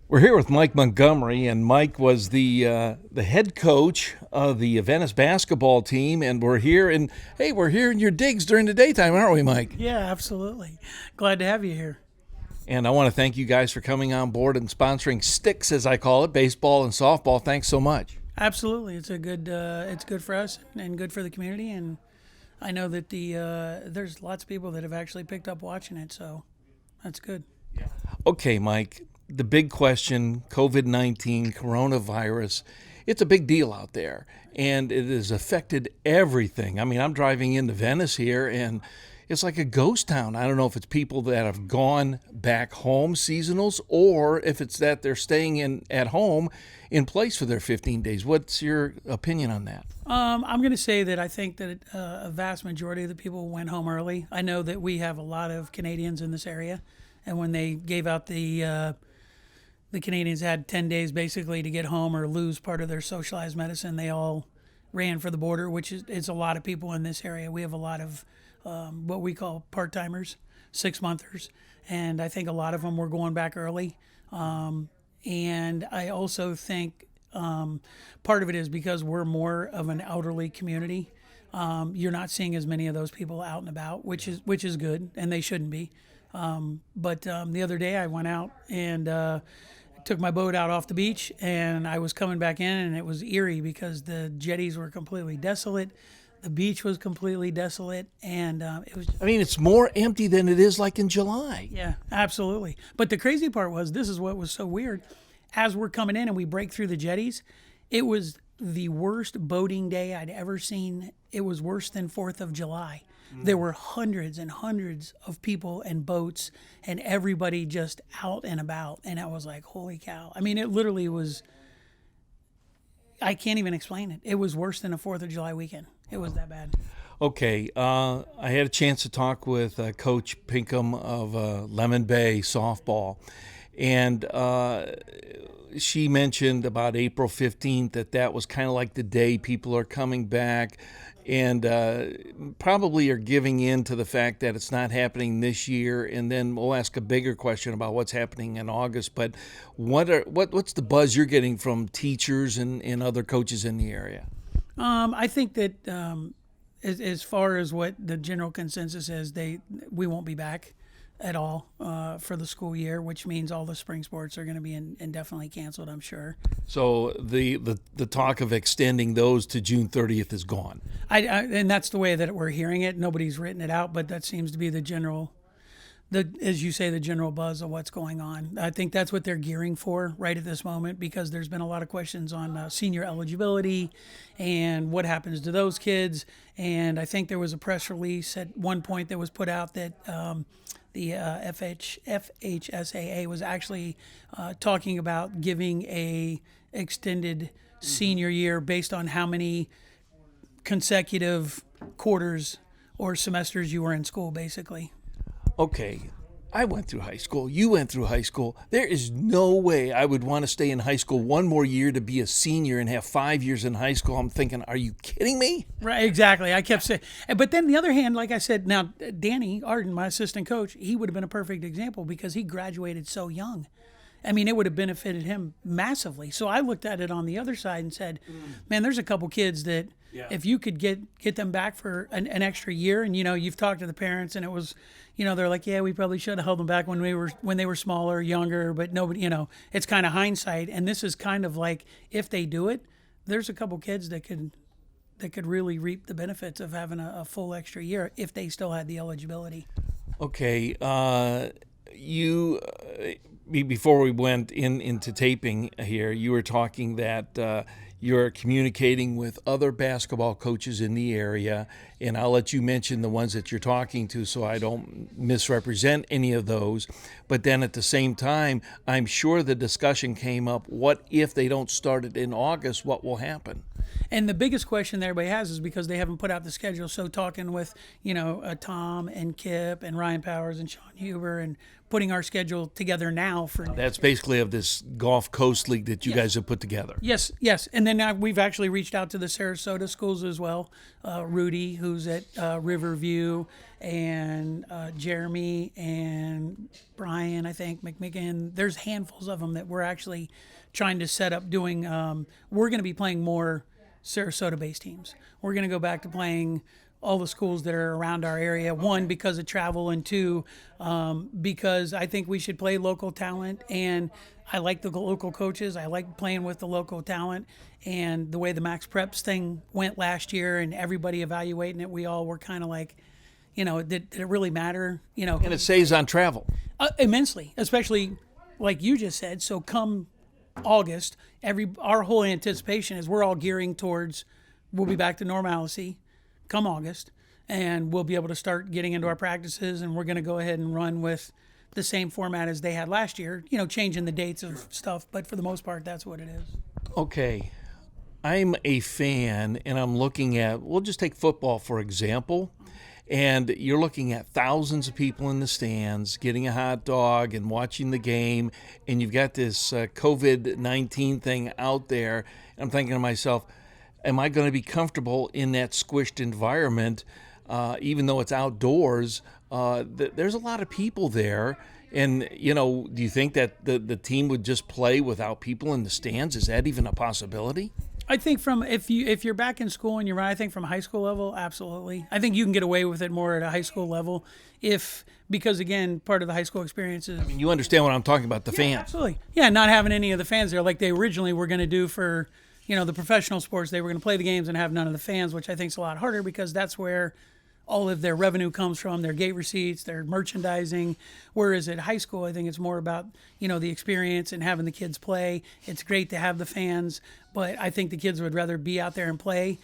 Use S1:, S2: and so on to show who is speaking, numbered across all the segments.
S1: We're here with Mike Montgomery, and Mike was the head coach of the Venice basketball team. And we're here in your digs during the daytime, aren't we, Mike?
S2: Yeah, absolutely. Glad to have you here.
S1: And I want to thank you guys for coming on board and sponsoring Sticks, as I call it, baseball and softball. Thanks so much.
S2: Absolutely, it's good for us and good for the community. And I know that there's lots of people that have actually picked up watching it, so that's good.
S1: Okay, Mike, the big question, COVID-19, coronavirus, it's a big deal out there, and it has affected everything. I mean, I'm driving into Venice here, and it's like a ghost town. I don't know if it's people that have gone back home, seasonals, or if it's that they're staying at home in place for their 15 days. What's your opinion on that?
S2: I'm going to say that I think that a vast majority of the people went home early. I know that we have a lot of Canadians in this area, and when they gave out the Canadians had 10 days basically to get home or lose part of their socialized medicine. They all ran for the border, which is a lot of people in this area. We have a lot of what we call part-timers, 6-monthers, and I think a lot of them were going back early. And I also think part of it is because we're more of an elderly community. You're not seeing as many of those people out and about, which is good, and they shouldn't be. But the other day I went out and took my boat out off the beach, and I was coming back in, and it was eerie because the jetties were completely desolate. The beach was completely desolate, and it was.
S1: I mean, it's more empty than it is like in July.
S2: Yeah, absolutely. But the crazy part was, this is what was so weird. As we're coming in and we break through the jetties, it was the worst boating day I'd ever seen. It was worse than 4th of July. There were hundreds and hundreds of people and boats and everybody just out and about. And I was like, holy cow. I mean, it literally was, I can't even explain it. It was worse than a 4th of July weekend. It was that bad.
S1: Okay, I had a chance to talk with Coach Pinkham of Lemon Bay softball, and she mentioned about April 15th that was kind of like the day people are coming back, and probably are giving in to the fact that it's not happening this year. And then we'll ask a bigger question about what's happening in August. But what's the buzz you're getting from teachers and other coaches in the area?
S2: I think that as far as what the general consensus is, we won't be back at all for the school year, which means all the spring sports are going to be indefinitely canceled, I'm sure.
S1: So the talk of extending those to June 30th is gone.
S2: And that's the way that we're hearing it. Nobody's written it out, but that seems to be the general, as you say, the general buzz of what's going on. I think that's what they're gearing for right at this moment, because there's been a lot of questions on senior eligibility and what happens to those kids. And I think there was a press release at one point that was put out that the FHSAA was actually talking about giving a extended senior year based on how many consecutive quarters or semesters you were in school, basically.
S1: Okay, I went through high school. You went through high school. There is no way I would want to stay in high school one more year to be a senior and have 5 years in high school. I'm thinking, are you kidding me?
S2: Right, exactly. I kept saying, but then the other hand, like I said, now Danny Arden, my assistant coach, he would have been a perfect example because he graduated so young. I mean, it would have benefited him massively. So I looked at it on the other side and said, man, there's a couple kids that if you could get them back for an extra year, and you've talked to the parents, and it was, they're like, yeah, we probably should have held them back when they were smaller, younger, but nobody, it's kind of hindsight. And this is kind of like, if they do it, there's a couple kids that could really reap the benefits of having a full extra year if they still had the eligibility.
S1: Okay, before we went into taping here, you were talking that you're communicating with other basketball coaches in the area, and I'll let you mention the ones that you're talking to so I don't misrepresent any of those. But then at the same time, I'm sure the discussion came up, what if they don't start it in August, what will happen?
S2: And the biggest question that everybody has is because they haven't put out the schedule. So talking with, Tom and Kip and Ryan Powers and Sean Huber and putting our schedule together now for
S1: That's basically of this Gulf Coast League that you guys have put together.
S2: Yes. And then we've actually reached out to the Sarasota schools as well. Rudy, who's at Riverview, and Jeremy and Brian, I think, McMicken. There's handfuls of them that we're actually trying to set up doing. We're going to be playing more Sarasota-based teams. We're going to go back to playing all the schools that are around our area. One, because of travel, and two, because I think we should play local talent. And I like the local coaches. I like playing with the local talent. And the way the Max Preps thing went last year and everybody evaluating it, we all were kind of like, did it really matter?
S1: And it saves on travel.
S2: Immensely, especially like you just said. So come August, our whole anticipation is we're all gearing towards we'll be back to normalcy come August, and we'll be able to start getting into our practices, and we're going to go ahead and run with the same format as they had last year, changing the dates of stuff, but for the most part, that's what it is.
S1: Okay. I'm a fan, and I'm looking at, we'll just take football, for example, and you're looking at thousands of people in the stands getting a hot dog and watching the game, and you've got this COVID-19 thing out there. I'm thinking to myself, am I going to be comfortable in that squished environment, even though it's outdoors? There's a lot of people there. And, do you think that the team would just play without people in the stands? Is that even a possibility?
S2: I think if you're back in school and you're right, I think from a high school level, absolutely. I think you can get away with it more at a high school level because again, part of the high school experience is.
S1: I mean, you understand what I'm talking about, the fans.
S2: Absolutely. Yeah, not having any of the fans there like they originally were going to do for, the professional sports. They were going to play the games and have none of the fans, which I think is a lot harder because that's where all of their revenue comes from, their gate receipts, their merchandising. Whereas at high school, I think it's more about, the experience and having the kids play. It's great to have the fans, but I think the kids would rather be out there and play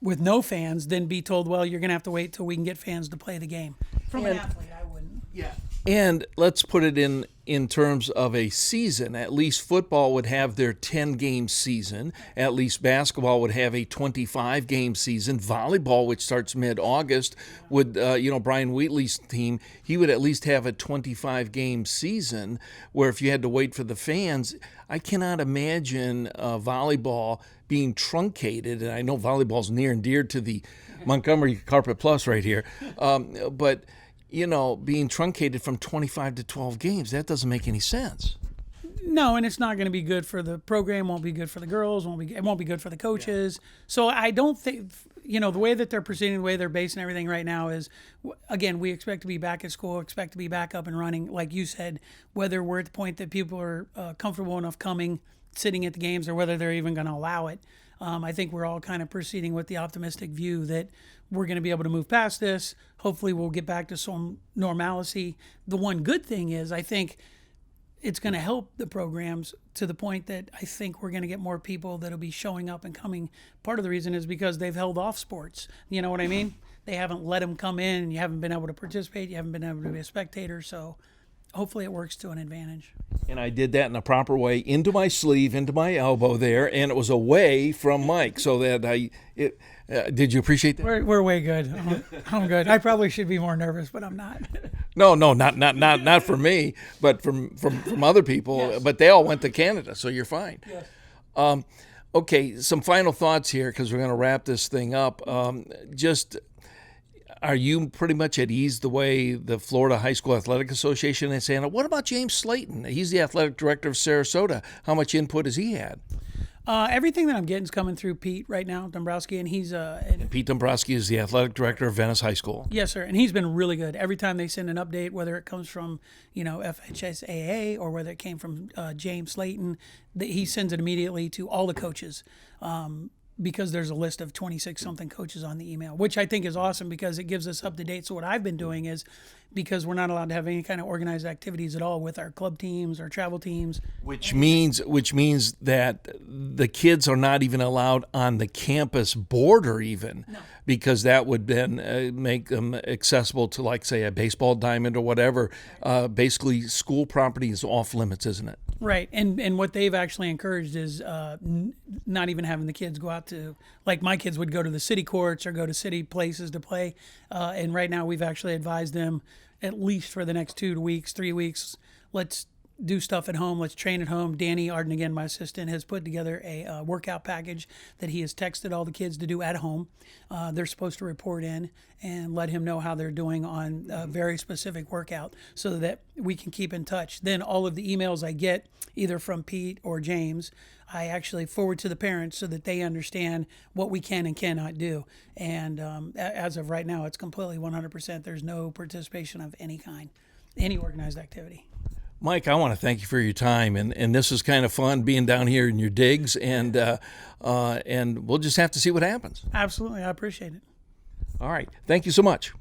S2: with no fans than be told, well, you're going to have to wait till we can get fans to play the game. From an athlete, I wouldn't.
S1: Yeah. And let's put it in terms of a season. At least football would have their 10-game season. At least basketball would have a 25-game season. Volleyball, which starts mid-August, would, Brian Wheatley's team, he would at least have a 25-game season where if you had to wait for the fans, I cannot imagine volleyball being truncated. And I know volleyball's near and dear to the Montgomery Carpet Plus right here. But being truncated from 25 to 12 games, that doesn't make any sense.
S2: No, and it's not going to be good for the program, won't be good for the girls, it won't be good for the coaches. Yeah. So I don't think, the way that they're proceeding, the way they're basing everything right now is, again, we expect to be back at school, expect to be back up and running. Like you said, whether we're at the point that people are comfortable enough sitting at the games, or whether they're even going to allow it. I think we're all kind of proceeding with the optimistic view that we're going to be able to move past this. Hopefully we'll get back to some normalcy. The one good thing is I think it's going to help the programs to the point that I think we're going to get more people that'll be showing up and coming. Part of the reason is because they've held off sports. You know what I mean? They haven't let them come in. You haven't been able to participate. You haven't been able to be a spectator. So hopefully it works to an advantage.
S1: And I did that in a proper way, into my sleeve, into my elbow there, and it was away from Mike, so that did you appreciate that?
S2: We're way good. I'm good. I probably should be more nervous, but I'm not.
S1: No, not for me, but from other people. Yes. But they all went to Canada, so you're fine. Yes. Okay, some final thoughts here because we're going to wrap this thing up. Are you pretty much at ease the way the Florida High School Athletic Association is saying? What about James Slayton? He's the athletic director of Sarasota. How much input has he had?
S2: Everything that I'm getting is coming through Pete right now, Dombrowski, and he's
S1: and Pete Dombrowski is the athletic director of Venice High School.
S2: Yes, sir, and he's been really good. Every time they send an update, whether it comes from FHSAA or whether it came from James Slayton, he sends it immediately to all the coaches. Because there's a list of 26-something coaches on the email, which I think is awesome because it gives us up to date. So what I've been doing is, because we're not allowed to have any kind of organized activities at all with our club teams or travel teams.
S1: Which means that the kids are not even allowed on the campus border even.
S2: No.
S1: because that would then make them accessible to, like, say, a baseball diamond or whatever. Basically, school property is off limits, isn't it?
S2: Right, and what they've actually encouraged is not even having the kids go out to, like my kids would go to the city courts or go to city places to play. And right now we've actually advised them, at least for the next 2 weeks, 3 weeks, let's do stuff at home. Let's train at home. Danny Arden, again, my assistant, has put together a workout package that he has texted all the kids to do at home. They're supposed to report in and let him know how they're doing on a very specific workout so that we can keep in touch. Then all of the emails I get, either from Pete or James, I actually forward to the parents so that they understand what we can and cannot do. And as of right now, it's completely 100%. There's no participation of any kind, any organized activity.
S1: Mike, I want to thank you for your time, and this is kind of fun being down here in your digs, and we'll just have to see what happens.
S2: Absolutely, I appreciate it.
S1: All right, thank you so much.